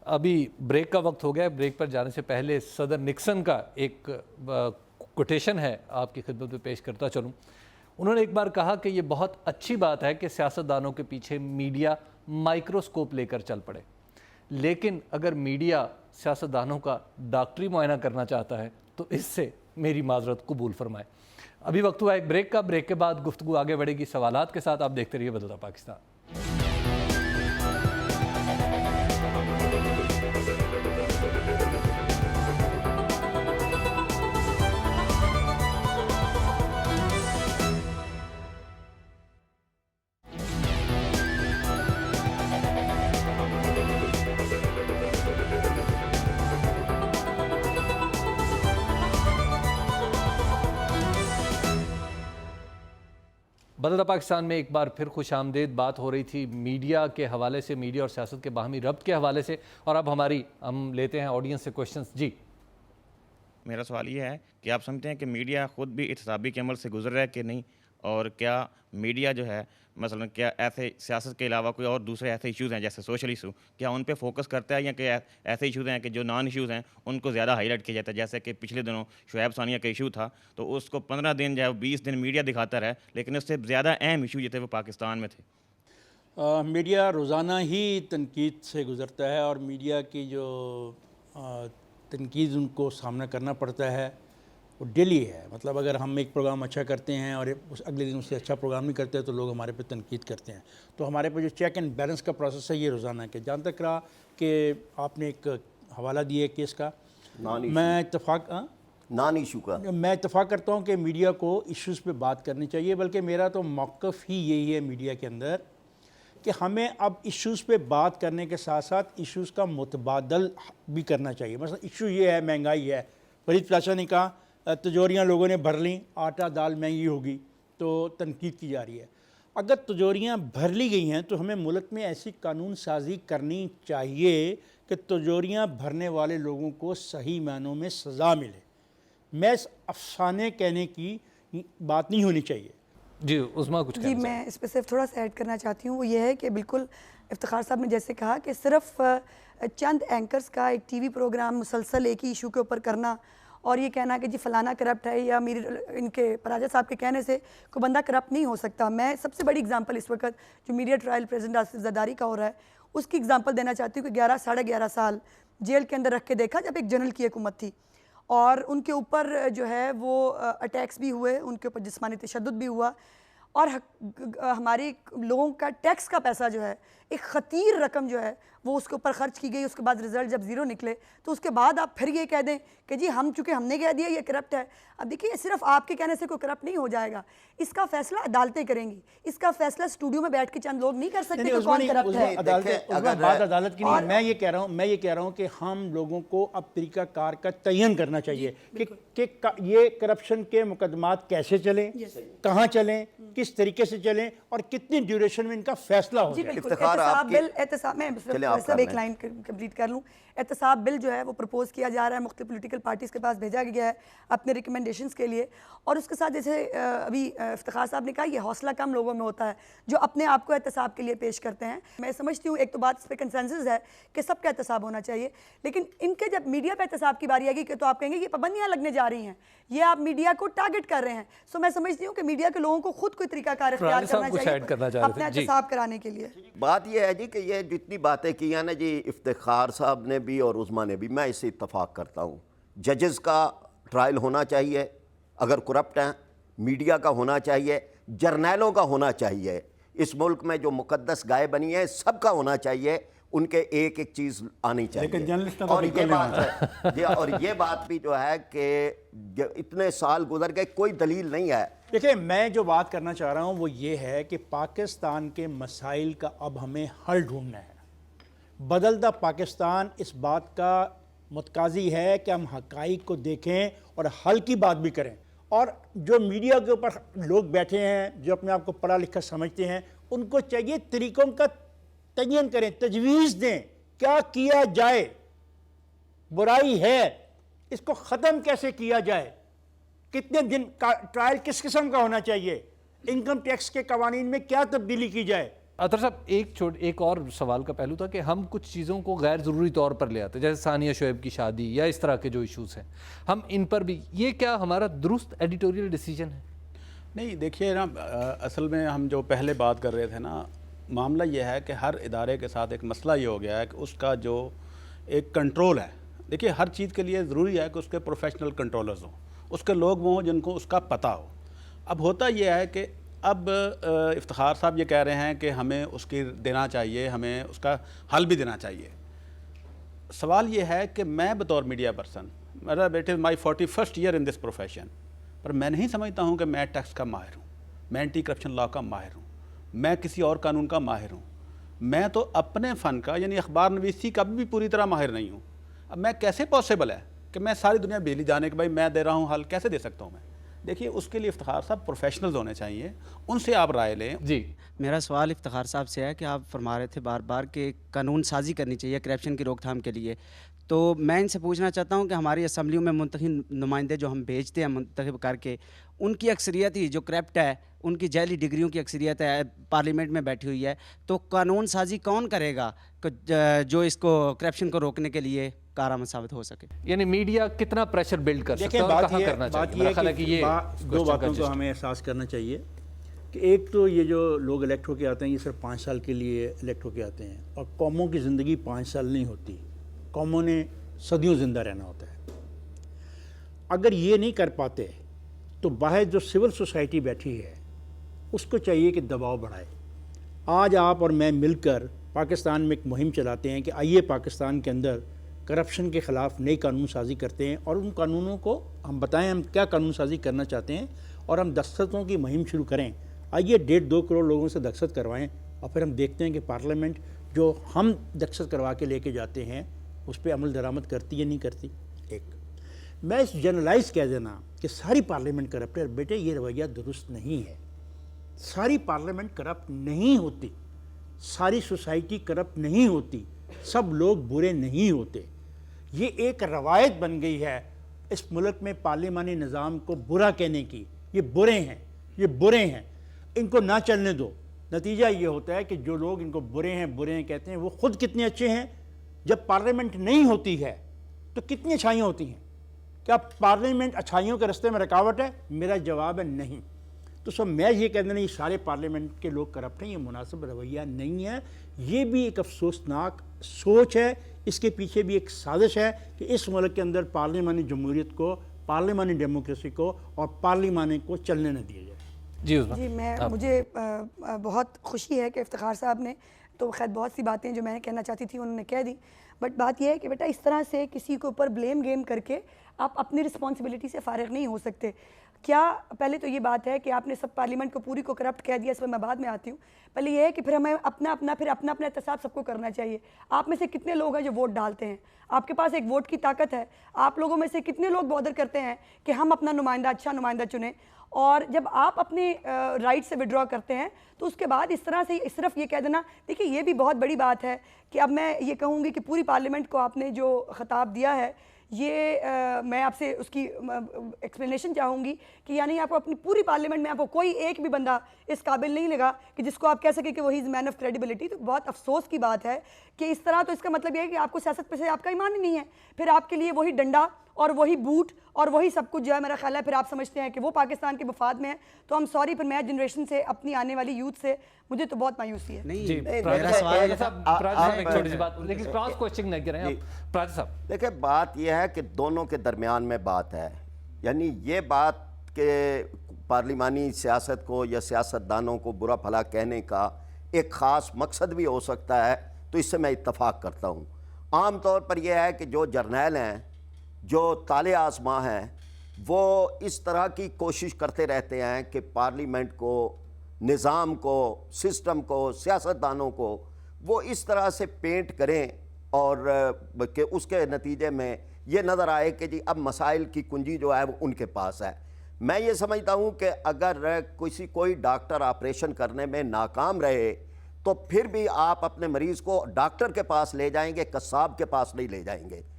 ابھی بریک کا وقت ہو گیا ہے. بریک پر جانے سے پہلے صدر نکسن کا ایک کوٹیشن ہے آپ کی خدمت میں پیش کرتا چلوں. انہوں نے ایک بار کہا کہ یہ بہت اچھی بات ہے کہ سیاستدانوں کے پیچھے میڈیا مائکروسکوپ لے کر چل پڑے، لیکن اگر میڈیا سیاستدانوں کا ڈاکٹری معائنہ کرنا چاہتا ہے تو اس سے میری معذرت قبول فرمائے. ابھی وقت ہوا ایک بریک کا. بریک کے بعد گفتگو آگے بڑھے گی سوالات کے ساتھ. آپ دیکھتے رہیے بدلتا پاکستان. بدلتا پاکستان میں ایک بار پھر خوش آمدید. بات ہو رہی تھی میڈیا کے حوالے سے، میڈیا اور سیاست کے باہمی ربط کے حوالے سے، اور اب ہم لیتے ہیں آڈینس سے کوشچنز. جی، میرا سوال یہ ہے کہ آپ سمجھتے ہیں کہ میڈیا خود بھی احتسابی کے عمل سے گزر رہا ہے کہ نہیں، اور کیا میڈیا جو ہے مثلا کیا ایسے سیاست کے علاوہ کوئی اور دوسرے ایسے ایشوز ہیں جیسے سوشل ایشو، کیا ان پہ فوکس کرتا ہے، یا کہ ایسے ایشوز ہیں کہ جو نان ایشوز ہیں ان کو زیادہ ہائی لائٹ کیا جاتا ہے؟ جیسے کہ پچھلے دنوں شعیب ثانیہ کا ایشو تھا تو اس کو 15 دن یا 20 دن میڈیا دکھاتا رہا، لیکن اس سے زیادہ اہم ایشو جو تھے وہ پاکستان میں تھے. میڈیا روزانہ ہی تنقید سے گزرتا ہے، اور میڈیا کی جو تنقید ان کو سامنا کرنا پڑتا ہے وہ ڈیلی ہے. مطلب اگر ہم ایک پروگرام اچھا کرتے ہیں اور اگلے دن اس سے اچھا پروگرام نہیں کرتے تو لوگ ہمارے پہ تنقید کرتے ہیں. تو ہمارے پہ جو چیک اینڈ بیلنس کا پروسیس ہے یہ روزانہ ہے. کہ جہاں تک رہا کہ آپ نے ایک حوالہ دیا ہے کیس کا، میں اتفاق کرتا ہوں کہ میڈیا کو ایشوز پہ بات کرنی چاہیے. بلکہ میرا تو موقف ہی یہی ہے میڈیا کے اندر کہ ہمیں اب ایشوز پہ بات کرنے کے ساتھ ساتھ ایشوز کا متبادل بھی کرنا چاہیے. مثلا ایشو یہ ہے مہنگائی ہے، فرید پاشا نے کہا تجوریاں لوگوں نے بھر لیں، آٹا دال مہنگی ہوگی، تو تنقید کی جا رہی ہے. اگر تجوریاں بھر لی گئی ہیں تو ہمیں ملک میں ایسی قانون سازی کرنی چاہیے کہ تجوریاں بھرنے والے لوگوں کو صحیح معنوں میں سزا ملے. محض افسانے کہنے کی بات نہیں ہونی چاہیے. جی عظمیٰ کچھ کہنا میں اس پہ صرف تھوڑا سا ایڈ کرنا چاہتی ہوں. وہ یہ ہے کہ بالکل افتخار صاحب نے جیسے کہا کہ صرف چند اینکرز کا ایک ٹی وی پروگرام مسلسل ایک ہی ایشو کے اوپر کرنا اور یہ کہنا کہ جی فلانا کرپٹ ہے، یا ان کے پراجا صاحب کے کہنے سے کوئی بندہ کرپٹ نہیں ہو سکتا. میں سب سے بڑی اگزامپل اس وقت جو media trial president Asif Zardari کا ہو رہا ہے اس کی اگزامپل دینا چاہتی ہوں کہ 11 سال جیل کے اندر رکھ کے دیکھا جب ایک جنرل کی حکومت تھی، اور ان کے اوپر جو ہے وہ اٹیکس بھی ہوئے، ان کے اوپر جسمانی تشدد بھی ہوا، اور ہمارے لوگوں کا ٹیکس کا پیسہ جو ہے ایک خطیر رقم جو ہے وہ اس کے اوپر خرچ کی گئی. اس کے بعد رزلٹ جب زیرو نکلے تو اس کے بعد آپ پھر یہ کہہ دیں کہ جی چونکہ ہم نے کہہ دیا یہ کرپٹ ہے. اب دیکھیے صرف آپ کے کہنے سے کوئی کرپٹ نہیں ہو جائے گا، اس کا فیصلہ عدالتیں کریں گی. اس کا فیصلہ اسٹوڈیو میں بیٹھ کے چند لوگ نہیں کر سکتے کہ کون کرپٹ ہے. بات عدالت کی نہیں. میں یہ کہہ رہا ہوں کہ ہم لوگوں کو اب طریقہ کار کا تعین کرنا چاہیے کہ یہ کرپشن کے مقدمات کیسے چلیں، کہاں چلیں، کس طریقے سے چلیں، اور کتنی ڈیوریشن میں ان کا فیصلہ ہو جائے. میں ایک لائن کمپلیٹ کر لوں. احتساب بل جو ہے وہ پرپوز کیا جا رہا ہے، مختلف پولیٹیکل پارٹیز کے پاس بھیجا گیا ہے اپنے ریکمنڈیشنز کے لیے. اور اس کے ساتھ جیسے ابھی افتخار صاحب نے کہا یہ حوصلہ کم لوگوں میں ہوتا ہے جو اپنے آپ کو احتساب کے لیے پیش کرتے ہیں. میں سمجھتی ہوں ایک تو بات اس پہ کنسنسس ہے کہ سب کا احتساب ہونا چاہیے، لیکن ان کے جب میڈیا پہ احتساب کی باری آئے گی کہ تو آپ کہیں گے یہ پابندیاں لگنے جا رہی ہیں، یہ آپ میڈیا کو ٹارگٹ کر رہے ہیں. سو میں سمجھتی ہوں کہ میڈیا کے لوگوں کو خود کوئی طریقہ کار اختیار کرنا چاہیے اپنا احتساب کرانے کے لیے. بات یہ ہے جی کہ یہ جتنی باتیں کی ہیں نا جی افتخار صاحب نے بھی اور عظمیٰ نے بھی، میں اس سے اتفاق کرتا ہوں. ججز کا ٹرائل ہونا چاہیے اگر کرپٹ ہیں، میڈیا کا ہونا چاہیے، جرنیلوں کا ہونا چاہیے. اس ملک میں جو مقدس گائے بنی ہیں سب کا ہونا چاہیے، ان کے ایک ایک چیز آنی چاہیے. اور یہ بات بھی جو ہے کہ اتنے سال گزر گئے کوئی دلیل نہیں ہے. دیکھیں میں جو بات کرنا چاہ رہا ہوں وہ یہ ہے کہ پاکستان کے مسائل کا اب ہمیں حل ڈھونڈنا ہے. بدلتا پاکستان اس بات کا متقاضی ہے کہ ہم حقائق کو دیکھیں اور حل کی بات بھی کریں. اور جو میڈیا کے اوپر لوگ بیٹھے ہیں جو اپنے آپ کو پڑھا لکھا سمجھتے ہیں ان کو چاہیے طریقوں کا تعین کریں، تجویز دیں کیا کیا جائے. برائی ہے اس کو ختم کیسے کیا جائے، کتنے دن کا ٹرائل کس قسم کا ہونا چاہیے، انکم ٹیکس کے قوانین میں کیا تبدیلی کی جائے. اطہر صاحب ایک اور سوال کا پہلو تھا کہ ہم کچھ چیزوں کو غیر ضروری طور پر لے آتے ہیں، جیسے ثانیہ شعیب کی شادی یا اس طرح کے جو ایشوز ہیں، ہم ان پر بھی، یہ کیا ہمارا درست ایڈیٹوریل ڈیسیجن ہے؟ نہیں دیکھیے نا، اصل میں ہم جو پہلے بات کر رہے تھے نا، معاملہ یہ ہے کہ ہر ادارے کے ساتھ ایک مسئلہ یہ ہو گیا ہے کہ اس کا جو ایک کنٹرول ہے. دیکھیے ہر چیز کے لیے ضروری ہے کہ اس کے پروفیشنل کنٹرولرز ہوں، اس کے لوگ وہ ہوں جن کو اس کا پتہ ہو. اب ہوتا یہ ہے کہ اب افتخار صاحب یہ کہہ رہے ہیں کہ ہمیں اس کی دینا چاہیے، ہمیں اس کا حل بھی دینا چاہیے. سوال یہ ہے کہ میں بطور میڈیا پرسن، میرا بیٹے مائی 41st year in this profession, پر میں نہیں سمجھتا ہوں کہ میں ٹیکس کا ماہر ہوں، میں اینٹی کرپشن لا کا ماہر ہوں، میں کسی اور قانون کا ماہر ہوں. میں تو اپنے فن کا یعنی اخبار نویسی کا بھی پوری طرح ماہر نہیں ہوں. اب میں کیسے پاسبل ہے کہ میں ساری دنیا بجلی جانے کہ بھائی میں دے رہا ہوں حل، کیسے دے سکتا ہوں میں؟ دیکھیے اس کے لیے افتخار صاحب پروفیشنلز ہونے چاہیے، ان سے آپ رائے لیں. جی میرا سوال افتخار صاحب سے ہے کہ آپ فرما رہے تھے بار بار کہ قانون سازی کرنی چاہیے کرپشن کی روک تھام کے لیے، تو میں ان سے پوچھنا چاہتا ہوں کہ ہماری اسمبلیوں میں منتخب نمائندے جو ہم بھیجتے ہیں منتخب کر کے، ان کی اکثریت ہی جو کرپٹ ہے، ان کی جعلی ڈگریوں کی اکثریت ہے، پارلیمنٹ میں بیٹھی ہوئی ہے، تو قانون سازی کون کرے گا جو اس کو کرپشن کو روکنے کے لیے کارآمد ثابت ہو سکے؟ یعنی میڈیا کتنا پریشر بلڈ کر سکتا ہے اور کہاں کرنا چاہیے؟ میرا خیال ہے کہ یہ دو باتوں کو ہمیں احساس کرنا چاہیے کہ ایک تو یہ جو لوگ الیکٹ ہو کے آتے ہیں یہ صرف 5 سال کے لیے الیکٹ ہو کے آتے ہیں، اور قوموں کی زندگی 5 سال نہیں ہوتی، قوموں نے صدیوں زندہ رہنا ہوتا ہے. اگر یہ نہیں کر پاتے تو باہر جو سول سوسائٹی بیٹھی ہے اس کو چاہیے کہ دباؤ بڑھائے. آج آپ اور میں مل کر پاکستان میں ایک مہم چلاتے ہیں کہ آئیے پاکستان کے اندر کرپشن کے خلاف نئی قانون سازی کرتے ہیں، اور ان قانونوں کو ہم بتائیں ہم کیا قانون سازی کرنا چاہتے ہیں، اور ہم دستخطوں کی مہم شروع کریں. آئیے 1.5-2 کروڑ لوگوں سے دستخط کروائیں، اور پھر ہم دیکھتے ہیں کہ پارلیمنٹ جو ہم دستخط کروا کے لے کے جاتے ہیں اس پہ عمل درآمد کرتی یا نہیں کرتی. ایک میں اس جنرلائز کہہ دینا کہ ساری پارلیمنٹ کرپٹ ہے، بیٹے یہ رویہ درست نہیں ہے. ساری پارلیمنٹ کرپٹ نہیں ہوتی، ساری سوسائٹی کرپٹ نہیں ہوتی، سب لوگ برے نہیں ہوتے. یہ ایک روایت بن گئی ہے اس ملک میں پارلیمانی نظام کو برا کہنے کی. یہ برے ہیں، یہ برے ہیں، ان کو نہ چلنے دو. نتیجہ یہ ہوتا ہے کہ جو لوگ ان کو برے ہیں کہتے ہیں وہ خود کتنے اچھے ہیں. جب پارلیمنٹ نہیں ہوتی ہے تو کتنی اچھائیاں ہوتی ہیں. کیا پارلیمنٹ اچھائیوں کے رستے میں رکاوٹ ہے؟ میرا جواب ہے نہیں. تو سب میں یہ کہہ دینا یہ سارے پارلیمنٹ کے لوگ کرپٹ ہیں، یہ مناسب رویہ نہیں ہے. یہ بھی ایک افسوسناک سوچ ہے، اس کے پیچھے بھی ایک سازش ہے کہ اس ملک کے اندر پارلیمانی جمہوریت کو، پارلیمانی ڈیموکریسی کو اور پارلیمانی کو چلنے نہ دیا جائے. جی مجھے بہت خوشی ہے کہ افتخار صاحب نے تو خیر بہت سی باتیں جو میں نے کہنا چاہتی تھی انہوں نے کہہ دی، بٹ بات یہ ہے کہ بیٹا اس طرح سے کسی کے اوپر بلیم گیم کر کے آپ اپنی رسپانسبلٹی سے فارغ نہیں ہو سکتے. کیا پہلے تو یہ بات ہے کہ آپ نے سب پارلیمنٹ کو پوری کو کرپٹ کہہ دیا، اس پر میں بعد میں آتی ہوں. پہلے یہ ہے کہ پھر ہمیں اپنا احتساب سب کو کرنا چاہیے. آپ میں سے کتنے لوگ ہیں جو ووٹ ڈالتے ہیں؟ آپ کے پاس ایک ووٹ کی طاقت ہے. آپ لوگوں میں سے کتنے لوگ بادر کرتے ہیں کہ ہم اپنا نمائندہ، اچھا نمائندہ چنیں؟ اور جب آپ اپنے رائٹ سے وڈرا کرتے ہیں تو اس کے بعد اس طرح سے صرف یہ کہہ دینا، دیکھیے یہ بھی بہت بڑی بات ہے کہ اب میں یہ کہوں گی کہ پوری پارلیمنٹ کو آپ نے جو خطاب دیا ہے یہ میں آپ سے اس کی ایکسپلینیشن چاہوں گی کہ یعنی آپ کو اپنی پوری پارلیمنٹ میں آپ کو کوئی ایک بھی بندہ اس قابل نہیں لگا کہ جس کو آپ کہہ سکیں کہ وہ ہی از مین آف کریڈیبلٹی. تو بہت افسوس کی بات ہے کہ اس طرح، تو اس کا مطلب یہ ہے کہ آپ کو سیاست پہ سے آپ کا ایمان ہی نہیں ہے. پھر آپ کے لیے وہی ڈنڈا اور وہی بوٹ اور وہی سب کچھ جو ہے میرا خیال ہے پھر آپ سمجھتے ہیں کہ وہ پاکستان کے مفاد میں ہے. تو ہم سوری، پھر میں جنریشن سے، اپنی آنے والی یوتھ سے مجھے تو بہت مایوسی ہے. دیکھیں بات یہ ہے کہ دونوں کے درمیان میں بات ہے، یعنی یہ بات کہ پارلیمانی سیاست کو یا سیاستدانوں کو برا بھلا کہنے کا ایک خاص مقصد بھی ہو سکتا ہے، تو اس سے میں اتفاق کرتا ہوں. عام طور پر یہ ہے کہ جو جرنیل ہیں، جو تالے آسماں ہیں، وہ اس طرح کی کوشش کرتے رہتے ہیں کہ پارلیمنٹ کو، نظام کو، سسٹم کو، سیاستدانوں کو وہ اس طرح سے پینٹ کریں اور کہ اس کے نتیجے میں یہ نظر آئے کہ جی اب مسائل کی کنجی جو ہے وہ ان کے پاس ہے. میں یہ سمجھتا ہوں کہ اگر کوئی ڈاکٹر آپریشن کرنے میں ناکام رہے تو پھر بھی آپ اپنے مریض کو ڈاکٹر کے پاس لے جائیں گے، قصاب کے پاس نہیں لے جائیں گے.